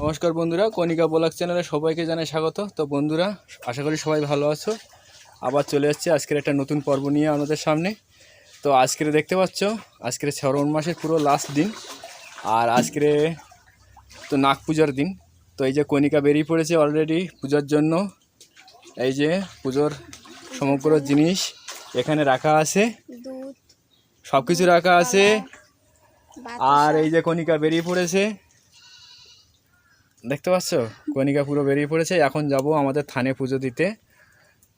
নমস্কার বন্ধুরা, কণিকা ব্লগ চ্যানেলে সবাইকে জানাই স্বাগত। তো বন্ধুরা, আশা করি সবাই ভালো আছো। আবার চলে যাচ্ছে আজকের একটা নতুন পর্ব নিয়ে আমাদের সামনে। তো আজকের দেখতে পাচ্ছ, আজকের শ্রাবণ মাসের পুরো লাস্ট দিন, আর আজকের তো নাগ পূজার দিন। তো এই যে কণিকা বেরিয়ে পড়েছে অলরেডি পূজার জন্য। এই যে পুজোর সমগ্র জিনিস এখানে রাখা আছে, সব কিছু রাখা আছে। আর এই যে কণিকা বেরিয়ে পড়েছে, দেখতে পাচ্ছ কণিকা পুরো বেরিয়ে পড়েছে। এখন যাব আমাদের থানে পুজো দিতে।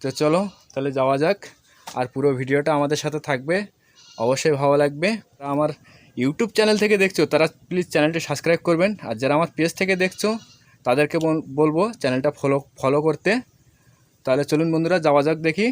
তো চলো তাহলে যাওয়া যাক। আর পুরো ভিডিওটা আমাদের সাথে থাকবে, অবশ্যই ভালো লাগবে। আমার ইউটিউব চ্যানেল থেকে দেখছো তারা প্লিজ চ্যানেলটি সাবস্ক্রাইব করবেন, আর যারা আমার পেজ থেকে দেখছো তাদেরকে বলবো চ্যানেলটা ফলো করতে। তাহলে চলুন বন্ধুরা, যাওয়া যাক দেখি।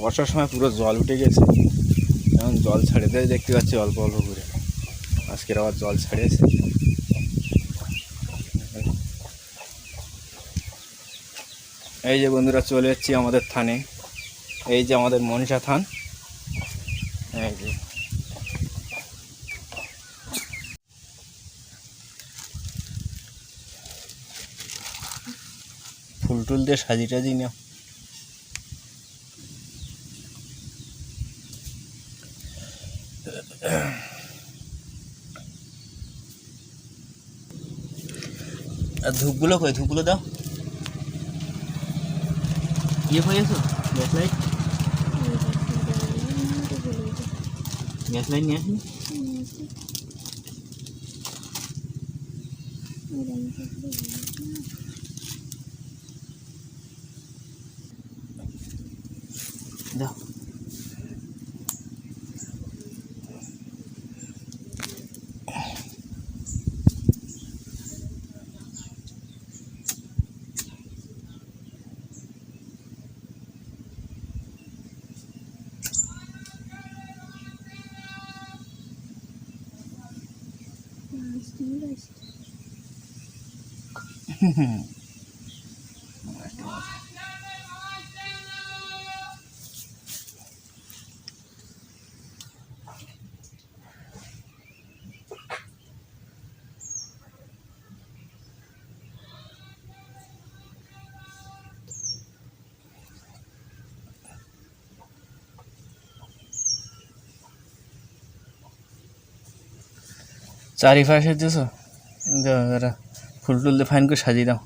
বর্ষার সময় পুরো জল উঠে গেছে, এখন জল ছাড়ে দেয় দেখতে পাচ্ছি অল্প অল্প করে। আজকের আবার জল ছাড়িয়েছে। এই যে বন্ধুরা, চলে এসেছি আমাদের থানে। এই যে আমাদের মনীষা থান। এই যে ফুল টুল দিয়ে সাজি টাজি না। আর ধূপগুলো কই? ধূপগুলো দাও। ইয়ে হয়েছো গ্যাস লাইট? গ্যাস লাইট নিয়ে আসুন। দাও। চারিপাশে দিয়েছো, দাও ফুল টুল দিয়ে ফাইন করে সাজিয়ে দাও।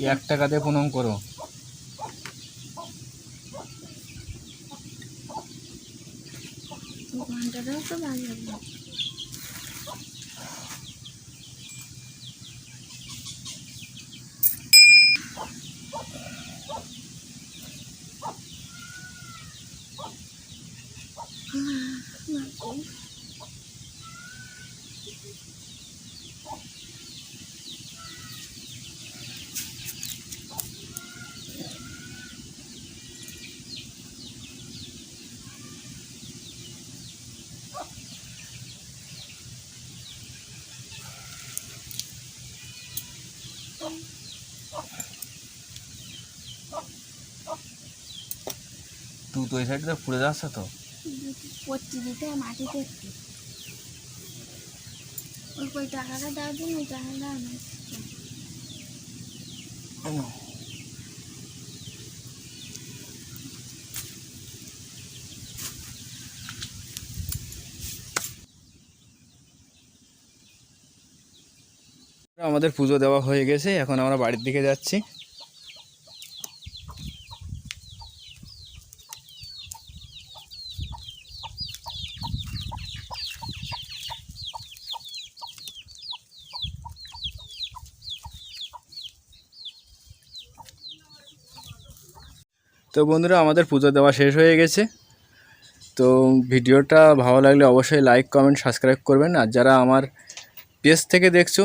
1 টাকা দিয়ে প্রণাম করো। ঘন্টাটাও তো বাজে। তুই তো ওই সাইডে পুড়ে যাচ্ছে তো। পড়তে দিতে মাটিতে একটু ওই টাকাটা দেওয়ার জন্য ওই টাকাটা আমার আমাদের পুজো দেওয়া হয়ে গেছে, এখন আমরা বাড়ির দিকে যাচ্ছি। তো বন্ধুরা, আমাদের পুজো দেওয়া শেষ হয়ে গেছে। তো ভিডিওটা ভালো লাগলে অবশ্যই লাইক, কমেন্ট, সাবস্ক্রাইব করবেন। আর যারা আমার পেজ থেকে দেখছো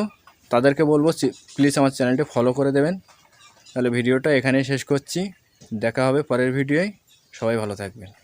তাদেরকে বলবো প্লিজ আমার চ্যানেলটি ফলো করে দেবেন। তাহলে ভিডিওটা এখানেই শেষ করছি, দেখা হবে পরের ভিডিওয়। সবাই ভালো থাকবেন।